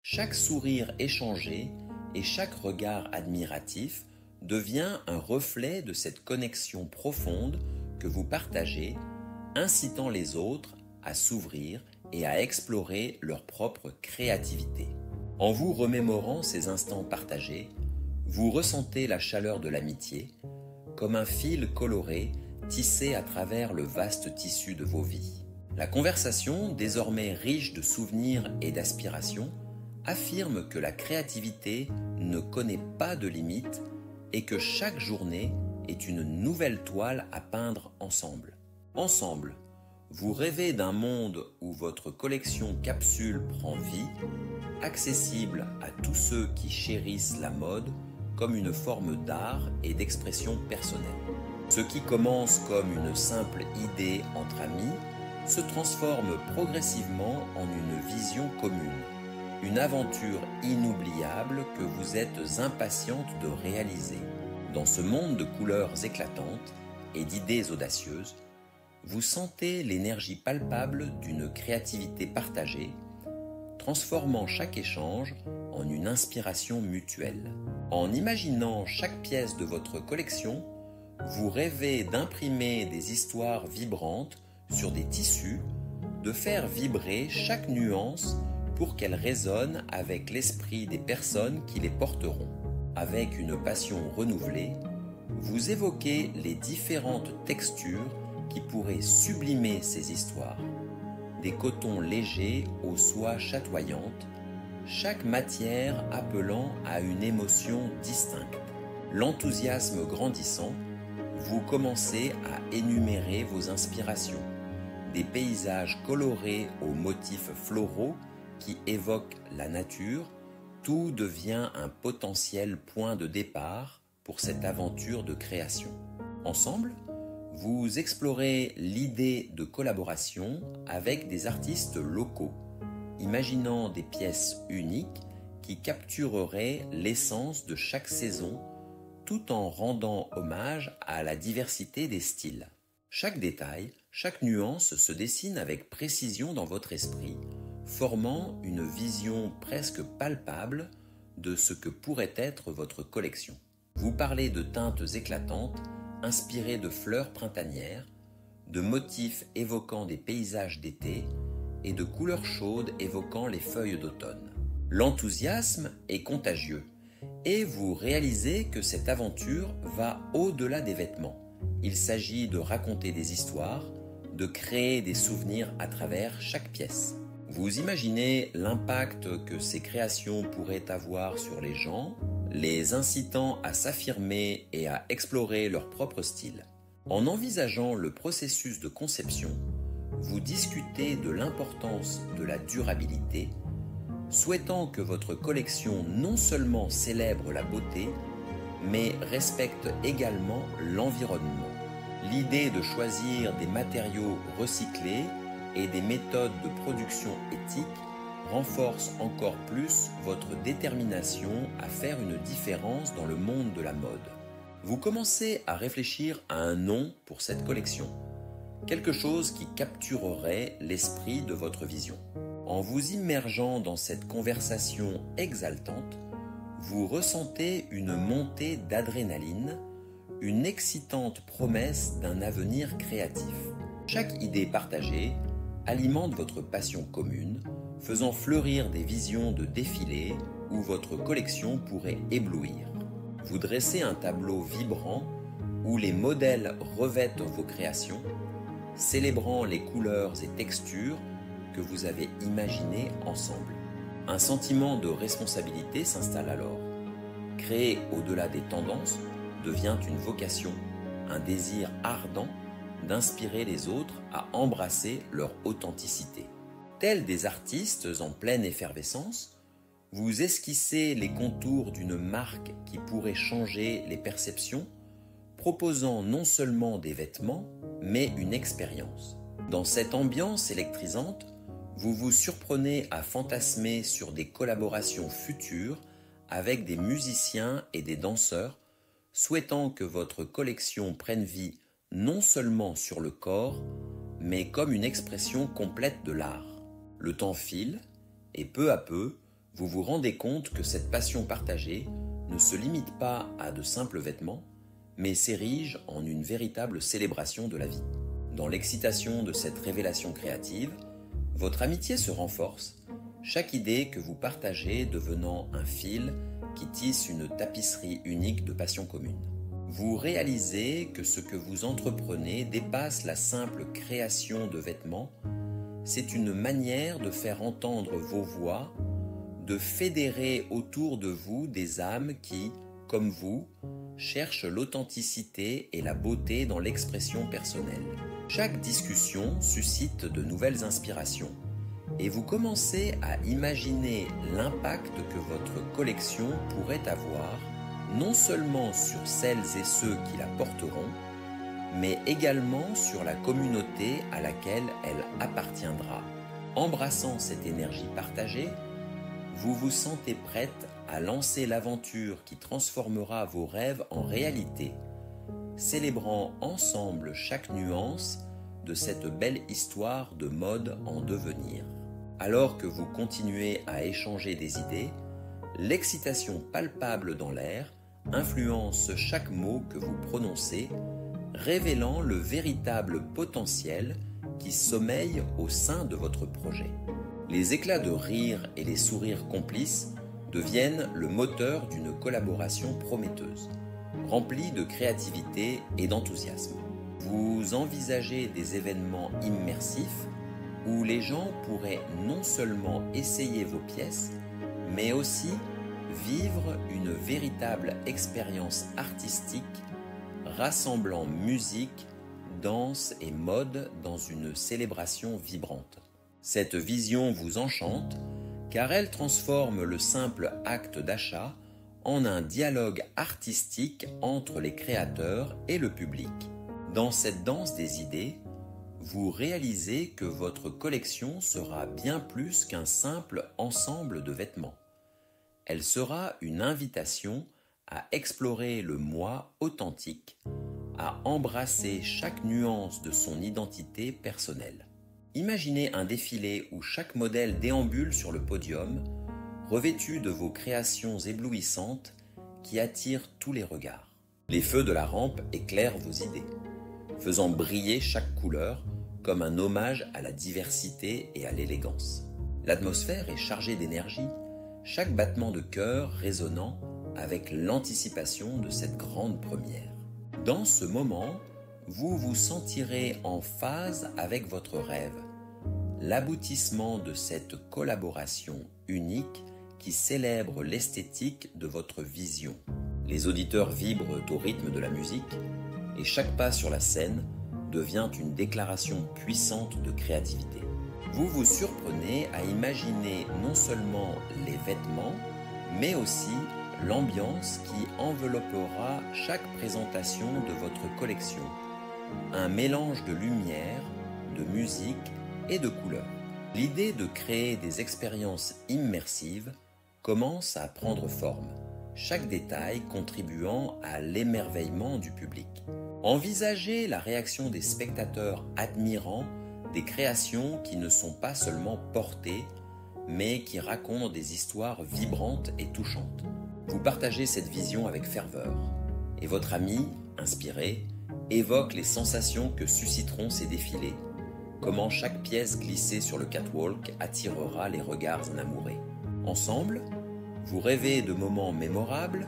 Chaque sourire échangé et chaque regard admiratif devient un reflet de cette connexion profonde que vous partagez, incitant les autres à s'ouvrir et à explorer leur propre créativité. En vous remémorant ces instants partagés, vous ressentez la chaleur de l'amitié, comme un fil coloré tissé à travers le vaste tissu de vos vies. La conversation, désormais riche de souvenirs et d'aspirations, affirme que la créativité ne connaît pas de limites et que chaque journée est une nouvelle toile à peindre ensemble. Ensemble, vous rêvez d'un monde où votre collection capsule prend vie, accessible à tous ceux qui chérissent la mode comme une forme d'art et d'expression personnelle. Ce qui commence comme une simple idée entre amis se transforme progressivement en une vision commune, une aventure inoubliable que vous êtes impatiente de réaliser. Dans ce monde de couleurs éclatantes et d'idées audacieuses, vous sentez l'énergie palpable d'une créativité partagée, transformant chaque échange en une inspiration mutuelle. En imaginant chaque pièce de votre collection, vous rêvez d'imprimer des histoires vibrantes sur des tissus, de faire vibrer chaque nuance pour qu'elle résonne avec l'esprit des personnes qui les porteront. Avec une passion renouvelée, vous évoquez les différentes textures qui pourraient sublimer ces histoires. Des cotons légers aux soies chatoyantes, chaque matière appelant à une émotion distincte. L'enthousiasme grandissant, vous commencez à énumérer vos inspirations. Des paysages colorés aux motifs floraux qui évoquent la nature, tout devient un potentiel point de départ pour cette aventure de création. Ensemble, vous explorez l'idée de collaboration avec des artistes locaux, imaginant des pièces uniques qui captureraient l'essence de chaque saison tout en rendant hommage à la diversité des styles. Chaque détail, chaque nuance se dessine avec précision dans votre esprit, formant une vision presque palpable de ce que pourrait être votre collection. Vous parlez de teintes éclatantes, inspirées de fleurs printanières, de motifs évoquant des paysages d'été et de couleurs chaudes évoquant les feuilles d'automne. L'enthousiasme est contagieux et vous réalisez que cette aventure va au-delà des vêtements. Il s'agit de raconter des histoires, de créer des souvenirs à travers chaque pièce. Vous imaginez l'impact que ces créations pourraient avoir sur les gens, les incitant à s'affirmer et à explorer leur propre style. En envisageant le processus de conception, vous discutez de l'importance de la durabilité, souhaitant que votre collection non seulement célèbre la beauté, mais respecte également l'environnement. L'idée de choisir des matériaux recyclés et des méthodes de production éthiques renforce encore plus votre détermination à faire une différence dans le monde de la mode. Vous commencez à réfléchir à un nom pour cette collection, quelque chose qui capturerait l'esprit de votre vision. En vous immergeant dans cette conversation exaltante, vous ressentez une montée d'adrénaline, une excitante promesse d'un avenir créatif. Chaque idée partagée alimente votre passion commune, faisant fleurir des visions de défilés où votre collection pourrait éblouir. Vous dressez un tableau vibrant où les modèles revêtent vos créations, célébrant les couleurs et textures que vous avez imaginées ensemble. Un sentiment de responsabilité s'installe alors. Créer au-delà des tendances devient une vocation, un désir ardent d'inspirer les autres à embrasser leur authenticité. Tels des artistes en pleine effervescence, vous esquissez les contours d'une marque qui pourrait changer les perceptions, proposant non seulement des vêtements, mais une expérience. Dans cette ambiance électrisante, vous vous surprenez à fantasmer sur des collaborations futures avec des musiciens et des danseurs, souhaitant que votre collection prenne vie non seulement sur le corps, mais comme une expression complète de l'art. Le temps file, et peu à peu, vous vous rendez compte que cette passion partagée ne se limite pas à de simples vêtements, mais s'érige en une véritable célébration de la vie. Dans l'excitation de cette révélation créative, votre amitié se renforce, chaque idée que vous partagez devenant un fil qui tisse une tapisserie unique de passion commune. Vous réalisez que ce que vous entreprenez dépasse la simple création de vêtements, c'est une manière de faire entendre vos voix, de fédérer autour de vous des âmes qui, comme vous, cherchent l'authenticité et la beauté dans l'expression personnelle. Chaque discussion suscite de nouvelles inspirations et vous commencez à imaginer l'impact que votre collection pourrait avoir non seulement sur celles et ceux qui la porteront, mais également sur la communauté à laquelle elle appartiendra. Embrassant cette énergie partagée, vous vous sentez prête à lancer l'aventure qui transformera vos rêves en réalité, célébrant ensemble chaque nuance de cette belle histoire de mode en devenir. Alors que vous continuez à échanger des idées, l'excitation palpable dans l'air influence chaque mot que vous prononcez, révélant le véritable potentiel qui sommeille au sein de votre projet. Les éclats de rire et les sourires complices deviennent le moteur d'une collaboration prometteuse, remplie de créativité et d'enthousiasme. Vous envisagez des événements immersifs où les gens pourraient non seulement essayer vos pièces, mais aussi vivre une véritable expérience artistique rassemblant musique, danse et mode dans une célébration vibrante. Cette vision vous enchante car elle transforme le simple acte d'achat en un dialogue artistique entre les créateurs et le public. Dans cette danse des idées, vous réalisez que votre collection sera bien plus qu'un simple ensemble de vêtements. Elle sera une invitation à explorer le moi authentique, à embrasser chaque nuance de son identité personnelle. Imaginez un défilé où chaque modèle déambule sur le podium, revêtu de vos créations éblouissantes qui attirent tous les regards. Les feux de la rampe éclairent vos idées, faisant briller chaque couleur comme un hommage à la diversité et à l'élégance. L'atmosphère est chargée d'énergie, chaque battement de cœur résonnant avec l'anticipation de cette grande première. Dans ce moment, vous vous sentirez en phase avec votre rêve, l'aboutissement de cette collaboration unique qui célèbre l'esthétique de votre vision. Les auditeurs vibrent au rythme de la musique et chaque pas sur la scène devient une déclaration puissante de créativité. Vous vous surprenez à imaginer non seulement les vêtements, mais aussi l'ambiance qui enveloppera chaque présentation de votre collection. Un mélange de lumière, de musique et de couleurs. L'idée de créer des expériences immersives commence à prendre forme, chaque détail contribuant à l'émerveillement du public. Envisagez la réaction des spectateurs admirant des créations qui ne sont pas seulement portées, mais qui racontent des histoires vibrantes et touchantes. Vous partagez cette vision avec ferveur, et votre ami, inspiré, évoque les sensations que susciteront ces défilés, comment chaque pièce glissée sur le catwalk attirera les regards enamourés. Ensemble, vous rêvez de moments mémorables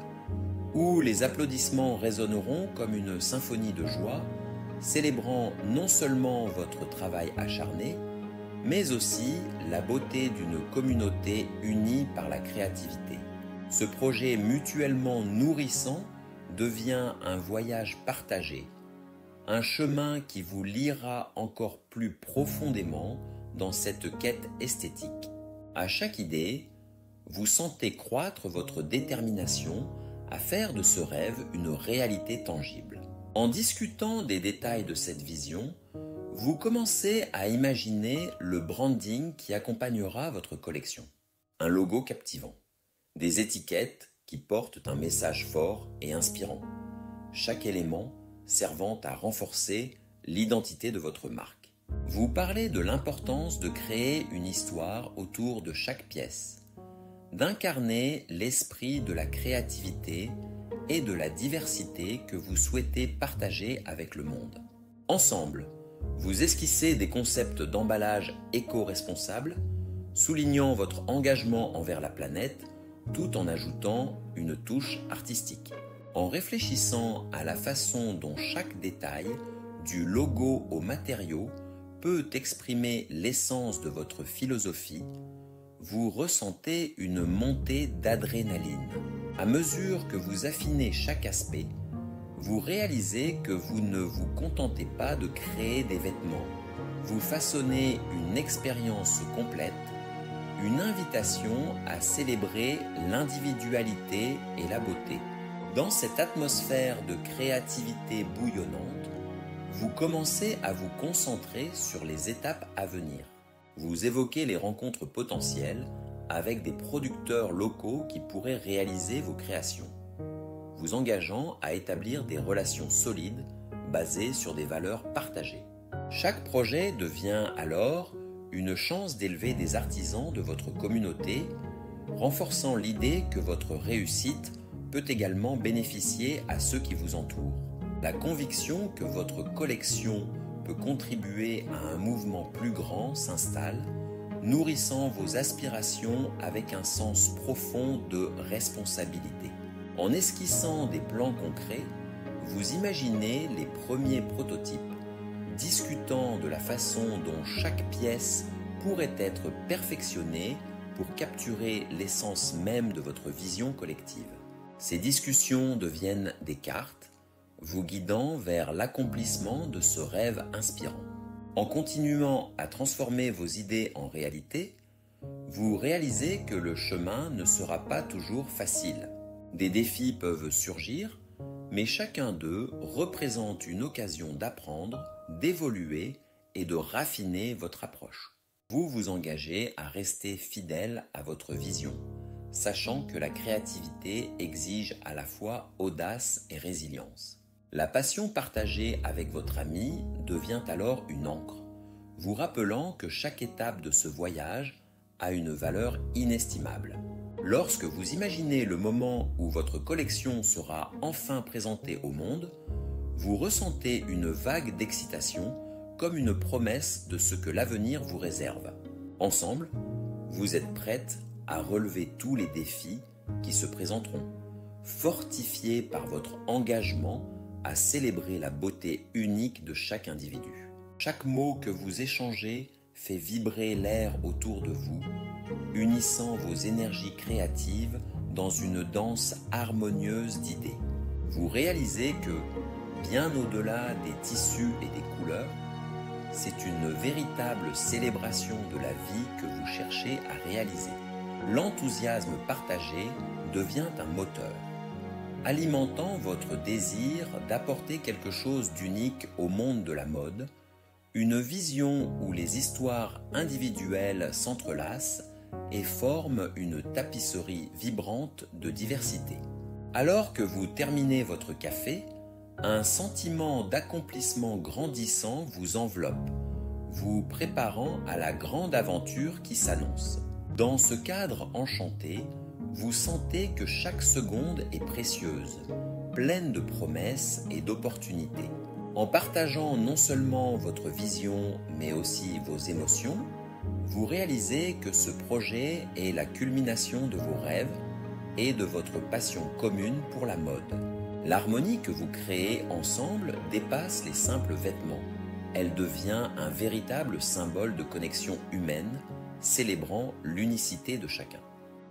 où les applaudissements résonneront comme une symphonie de joie, célébrant non seulement votre travail acharné, mais aussi la beauté d'une communauté unie par la créativité. Ce projet mutuellement nourrissant devient un voyage partagé, un chemin qui vous liera encore plus profondément dans cette quête esthétique. À chaque idée, vous sentez croître votre détermination à faire de ce rêve une réalité tangible. En discutant des détails de cette vision, vous commencez à imaginer le branding qui accompagnera votre collection. Un logo captivant, des étiquettes qui portent un message fort et inspirant, chaque élément servant à renforcer l'identité de votre marque. Vous parlez de l'importance de créer une histoire autour de chaque pièce, d'incarner l'esprit de la créativité et de la diversité que vous souhaitez partager avec le monde. Ensemble, vous esquissez des concepts d'emballage éco-responsable, soulignant votre engagement envers la planète tout en ajoutant une touche artistique. En réfléchissant à la façon dont chaque détail, du logo au matériau, peut exprimer l'essence de votre philosophie, vous ressentez une montée d'adrénaline. À mesure que vous affinez chaque aspect, vous réalisez que vous ne vous contentez pas de créer des vêtements. Vous façonnez une expérience complète, une invitation à célébrer l'individualité et la beauté. Dans cette atmosphère de créativité bouillonnante, vous commencez à vous concentrer sur les étapes à venir. Vous évoquez les rencontres potentielles avec des producteurs locaux qui pourraient réaliser vos créations, vous engageant à établir des relations solides basées sur des valeurs partagées. Chaque projet devient alors une chance d'élever des artisans de votre communauté, renforçant l'idée que votre réussite peut également bénéficier à ceux qui vous entourent. La conviction que votre collection peut contribuer à un mouvement plus grand s'installe, nourrissant vos aspirations avec un sens profond de responsabilité. En esquissant des plans concrets, vous imaginez les premiers prototypes, discutant de la façon dont chaque pièce pourrait être perfectionnée pour capturer l'essence même de votre vision collective. Ces discussions deviennent des cartes, vous guidant vers l'accomplissement de ce rêve inspirant. En continuant à transformer vos idées en réalité, vous réalisez que le chemin ne sera pas toujours facile. Des défis peuvent surgir, mais chacun d'eux représente une occasion d'apprendre, d'évoluer et de raffiner votre approche. Vous vous engagez à rester fidèle à votre vision, sachant que la créativité exige à la fois audace et résilience. La passion partagée avec votre ami devient alors une ancre, vous rappelant que chaque étape de ce voyage a une valeur inestimable. Lorsque vous imaginez le moment où votre collection sera enfin présentée au monde, vous ressentez une vague d'excitation comme une promesse de ce que l'avenir vous réserve. Ensemble, vous êtes prête à relever tous les défis qui se présenteront, fortifiés par votre engagement à célébrer la beauté unique de chaque individu. Chaque mot que vous échangez fait vibrer l'air autour de vous, unissant vos énergies créatives dans une danse harmonieuse d'idées. Vous réalisez que, bien au-delà des tissus et des couleurs, c'est une véritable célébration de la vie que vous cherchez à réaliser. L'enthousiasme partagé devient un moteur, alimentant votre désir d'apporter quelque chose d'unique au monde de la mode, une vision où les histoires individuelles s'entrelacent et forment une tapisserie vibrante de diversité. Alors que vous terminez votre café, un sentiment d'accomplissement grandissant vous enveloppe, vous préparant à la grande aventure qui s'annonce. Dans ce cadre enchanté, vous sentez que chaque seconde est précieuse, pleine de promesses et d'opportunités. En partageant non seulement votre vision, mais aussi vos émotions, vous réalisez que ce projet est la culmination de vos rêves et de votre passion commune pour la mode. L'harmonie que vous créez ensemble dépasse les simples vêtements. Elle devient un véritable symbole de connexion humaine, célébrant l'unicité de chacun.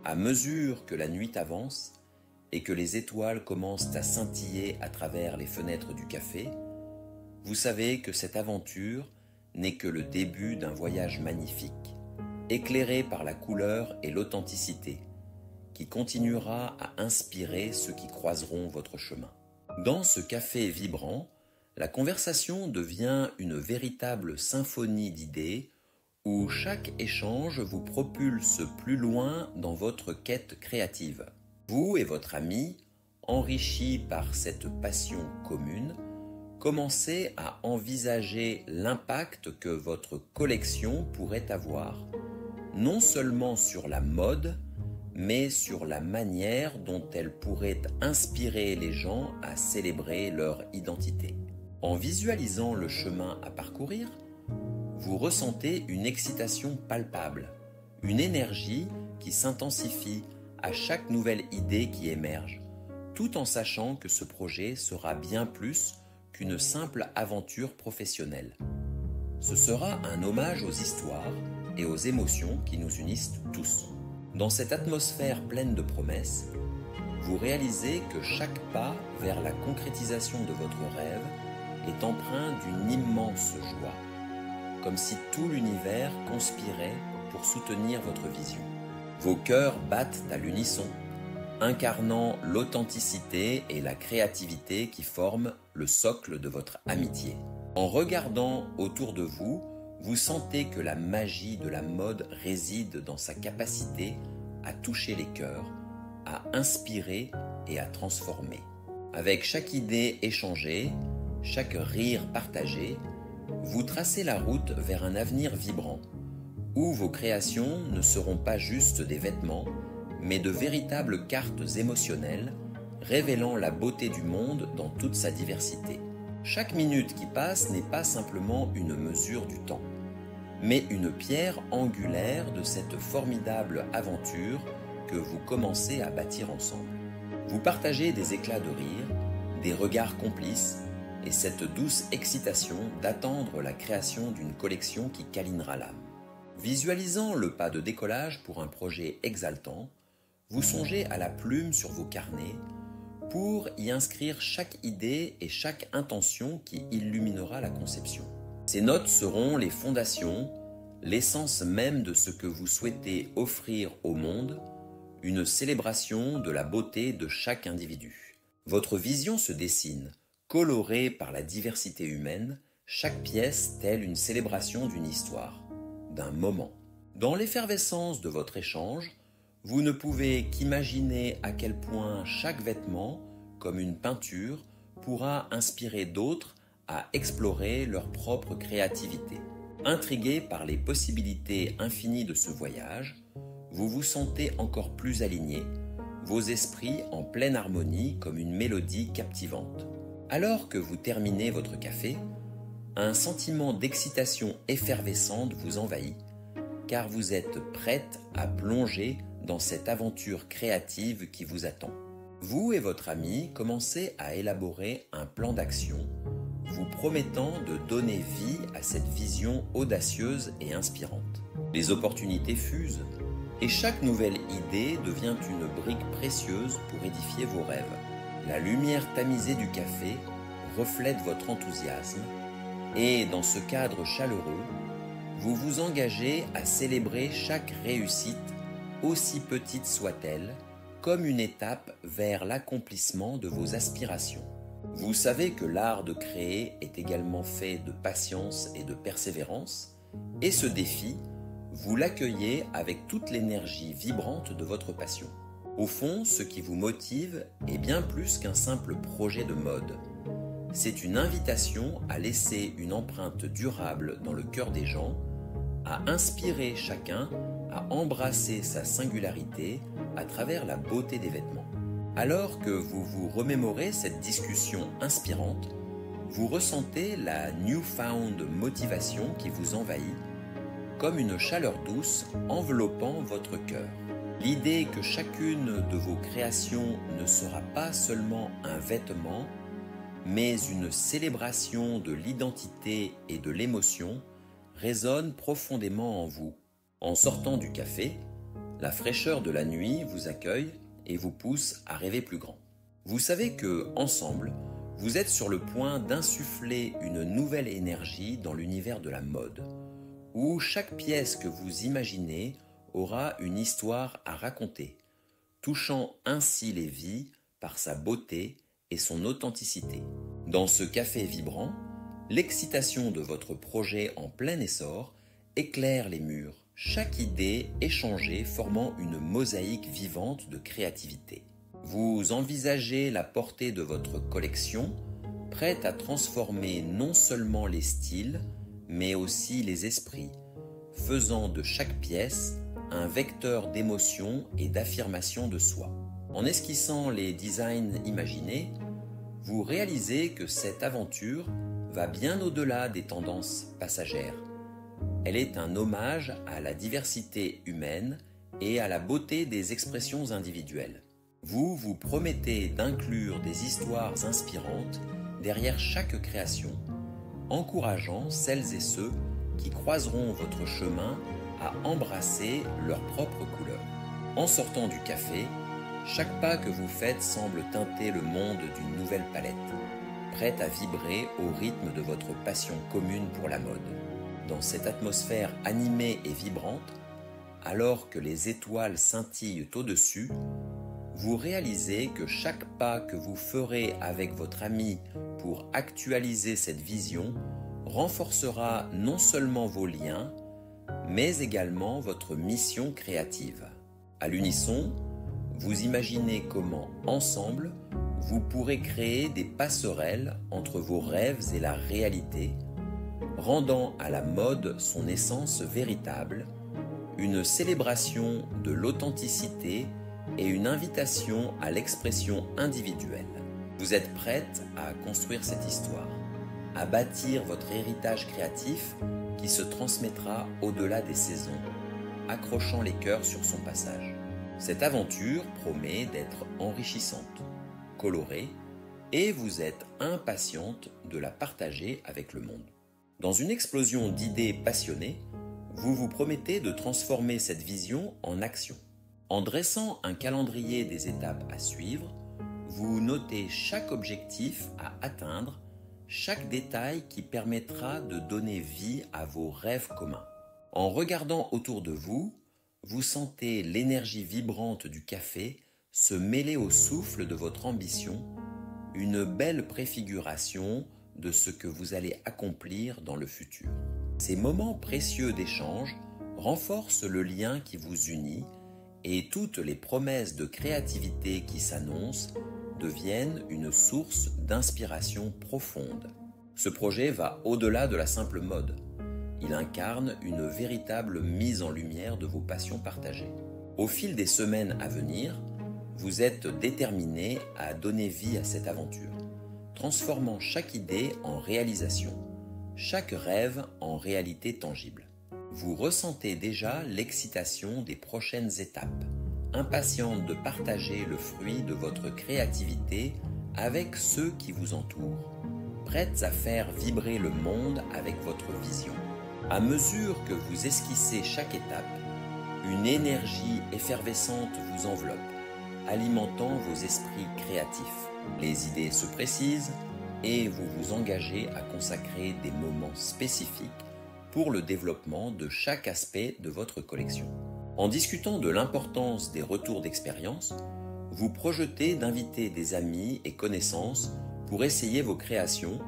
À mesure que la nuit avance et que les étoiles commencent à scintiller à travers les fenêtres du café, vous savez que cette aventure n'est que le début d'un voyage magnifique, éclairé par la couleur et l'authenticité, qui continuera à inspirer ceux qui croiseront votre chemin. Dans ce café vibrant, la conversation devient une véritable symphonie d'idées où chaque échange vous propulse plus loin dans votre quête créative. Vous et votre ami, enrichis par cette passion commune, commencez à envisager l'impact que votre collection pourrait avoir, non seulement sur la mode, mais sur la manière dont elles pourraient inspirer les gens à célébrer leur identité. En visualisant le chemin à parcourir, vous ressentez une excitation palpable, une énergie qui s'intensifie à chaque nouvelle idée qui émerge, tout en sachant que ce projet sera bien plus qu'une simple aventure professionnelle. Ce sera un hommage aux histoires et aux émotions qui nous unissent tous. Dans cette atmosphère pleine de promesses, vous réalisez que chaque pas vers la concrétisation de votre rêve est empreint d'une immense joie, comme si tout l'univers conspirait pour soutenir votre vision. Vos cœurs battent à l'unisson, incarnant l'authenticité et la créativité qui forment le socle de votre amitié. En regardant autour de vous, vous sentez que la magie de la mode réside dans sa capacité à toucher les cœurs, à inspirer et à transformer. Avec chaque idée échangée, chaque rire partagé, vous tracez la route vers un avenir vibrant, où vos créations ne seront pas juste des vêtements, mais de véritables cartes émotionnelles, révélant la beauté du monde dans toute sa diversité. Chaque minute qui passe n'est pas simplement une mesure du temps, mais une pierre angulaire de cette formidable aventure que vous commencez à bâtir ensemble. Vous partagez des éclats de rire, des regards complices et cette douce excitation d'attendre la création d'une collection qui câlinera l'âme. Visualisant le pas de décollage pour un projet exaltant, vous songez à la plume sur vos carnets pour y inscrire chaque idée et chaque intention qui illuminera la conception. Ces notes seront les fondations, l'essence même de ce que vous souhaitez offrir au monde, une célébration de la beauté de chaque individu. Votre vision se dessine, colorée par la diversité humaine, chaque pièce telle une célébration d'une histoire, d'un moment. Dans l'effervescence de votre échange, vous ne pouvez qu'imaginer à quel point chaque vêtement, comme une peinture, pourra inspirer d'autres à explorer leur propre créativité. Intrigué par les possibilités infinies de ce voyage, vous vous sentez encore plus aligné, vos esprits en pleine harmonie comme une mélodie captivante. Alors que vous terminez votre café, un sentiment d'excitation effervescente vous envahit, car vous êtes prête à plonger dans cette aventure créative qui vous attend. Vous et votre ami commencez à élaborer un plan d'action, vous promettant de donner vie à cette vision audacieuse et inspirante. Les opportunités fusent, et chaque nouvelle idée devient une brique précieuse pour édifier vos rêves. La lumière tamisée du café reflète votre enthousiasme, et dans ce cadre chaleureux, vous vous engagez à célébrer chaque réussite, aussi petite soit-elle, comme une étape vers l'accomplissement de vos aspirations. Vous savez que l'art de créer est également fait de patience et de persévérance, et ce défi, vous l'accueillez avec toute l'énergie vibrante de votre passion. Au fond, ce qui vous motive est bien plus qu'un simple projet de mode. C'est une invitation à laisser une empreinte durable dans le cœur des gens, à inspirer chacun à embrasser sa singularité à travers la beauté des vêtements. Alors que vous vous remémorez cette discussion inspirante, vous ressentez la newfound motivation qui vous envahit, comme une chaleur douce enveloppant votre cœur. L'idée que chacune de vos créations ne sera pas seulement un vêtement, mais une célébration de l'identité et de l'émotion résonne profondément en vous. En sortant du café, la fraîcheur de la nuit vous accueille et vous pousse à rêver plus grand. Vous savez que, ensemble, vous êtes sur le point d'insuffler une nouvelle énergie dans l'univers de la mode, où chaque pièce que vous imaginez aura une histoire à raconter, touchant ainsi les vies par sa beauté et son authenticité. Dans ce café vibrant, l'excitation de votre projet en plein essor éclaire les murs, chaque idée échangée formant une mosaïque vivante de créativité. Vous envisagez la portée de votre collection, prête à transformer non seulement les styles, mais aussi les esprits, faisant de chaque pièce un vecteur d'émotion et d'affirmation de soi. En esquissant les designs imaginés, vous réalisez que cette aventure va bien au-delà des tendances passagères. Elle est un hommage à la diversité humaine et à la beauté des expressions individuelles. Vous vous promettez d'inclure des histoires inspirantes derrière chaque création, encourageant celles et ceux qui croiseront votre chemin à embrasser leurs propres couleurs. En sortant du café, chaque pas que vous faites semble teinter le monde d'une nouvelle palette, prête à vibrer au rythme de votre passion commune pour la mode. Dans cette atmosphère animée et vibrante, alors que les étoiles scintillent au-dessus, vous réalisez que chaque pas que vous ferez avec votre ami pour actualiser cette vision renforcera non seulement vos liens, mais également votre mission créative. À l'unisson, vous imaginez comment, ensemble, vous pourrez créer des passerelles entre vos rêves et la réalité, rendant à la mode son essence véritable, une célébration de l'authenticité et une invitation à l'expression individuelle. Vous êtes prête à construire cette histoire, à bâtir votre héritage créatif qui se transmettra au-delà des saisons, accrochant les cœurs sur son passage. Cette aventure promet d'être enrichissante, colorée, et vous êtes impatiente de la partager avec le monde. Dans une explosion d'idées passionnées, vous vous promettez de transformer cette vision en action. En dressant un calendrier des étapes à suivre, vous notez chaque objectif à atteindre, chaque détail qui permettra de donner vie à vos rêves communs. En regardant autour de vous, vous sentez l'énergie vibrante du café se mêler au souffle de votre ambition, une belle préfiguration de ce que vous allez accomplir dans le futur. Ces moments précieux d'échange renforcent le lien qui vous unit et toutes les promesses de créativité qui s'annoncent deviennent une source d'inspiration profonde. Ce projet va au-delà de la simple mode. Il incarne une véritable mise en lumière de vos passions partagées. Au fil des semaines à venir, vous êtes déterminé à donner vie à cette aventure, transformant chaque idée en réalisation, chaque rêve en réalité tangible. Vous ressentez déjà l'excitation des prochaines étapes, impatiente de partager le fruit de votre créativité avec ceux qui vous entourent, prêtes à faire vibrer le monde avec votre vision. À mesure que vous esquissez chaque étape, une énergie effervescente vous enveloppe, alimentant vos esprits créatifs. Les idées se précisent et vous vous engagez à consacrer des moments spécifiques pour le développement de chaque aspect de votre collection. En discutant de l'importance des retours d'expérience, vous projetez d'inviter des amis et connaissances pour essayer vos créations,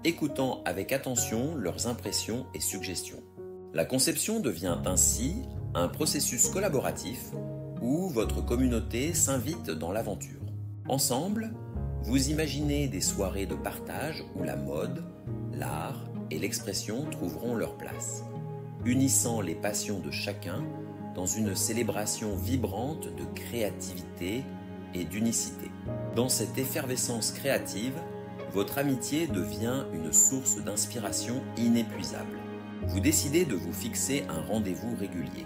écoutant avec attention leurs impressions et suggestions. La conception devient ainsi un processus collaboratif où votre communauté s'invite dans l'aventure. Ensemble, vous imaginez des soirées de partage où la mode, l'art et l'expression trouveront leur place, unissant les passions de chacun dans une célébration vibrante de créativité et d'unicité. Dans cette effervescence créative, votre amitié devient une source d'inspiration inépuisable. Vous décidez de vous fixer un rendez-vous régulier,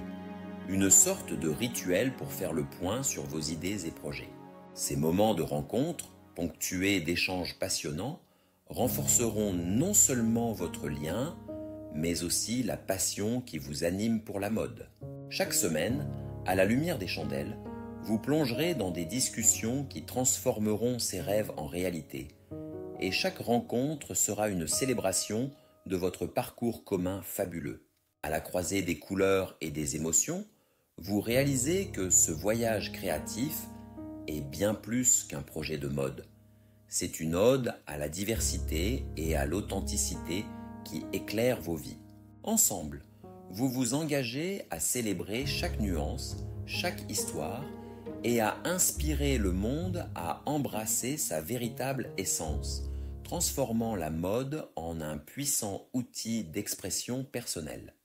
une sorte de rituel pour faire le point sur vos idées et projets. Ces moments de rencontre, ponctués d'échanges passionnants, renforceront non seulement votre lien, mais aussi la passion qui vous anime pour la mode. Chaque semaine, à la lumière des chandelles, vous plongerez dans des discussions qui transformeront ces rêves en réalité, et chaque rencontre sera une célébration de votre parcours commun fabuleux. À la croisée des couleurs et des émotions, vous réalisez que ce voyage créatif est bien plus qu'un projet de mode. C'est une ode à la diversité et à l'authenticité qui éclairent vos vies. Ensemble, vous vous engagez à célébrer chaque nuance, chaque histoire et à inspirer le monde à embrasser sa véritable essence, transformant la mode en un puissant outil d'expression personnelle.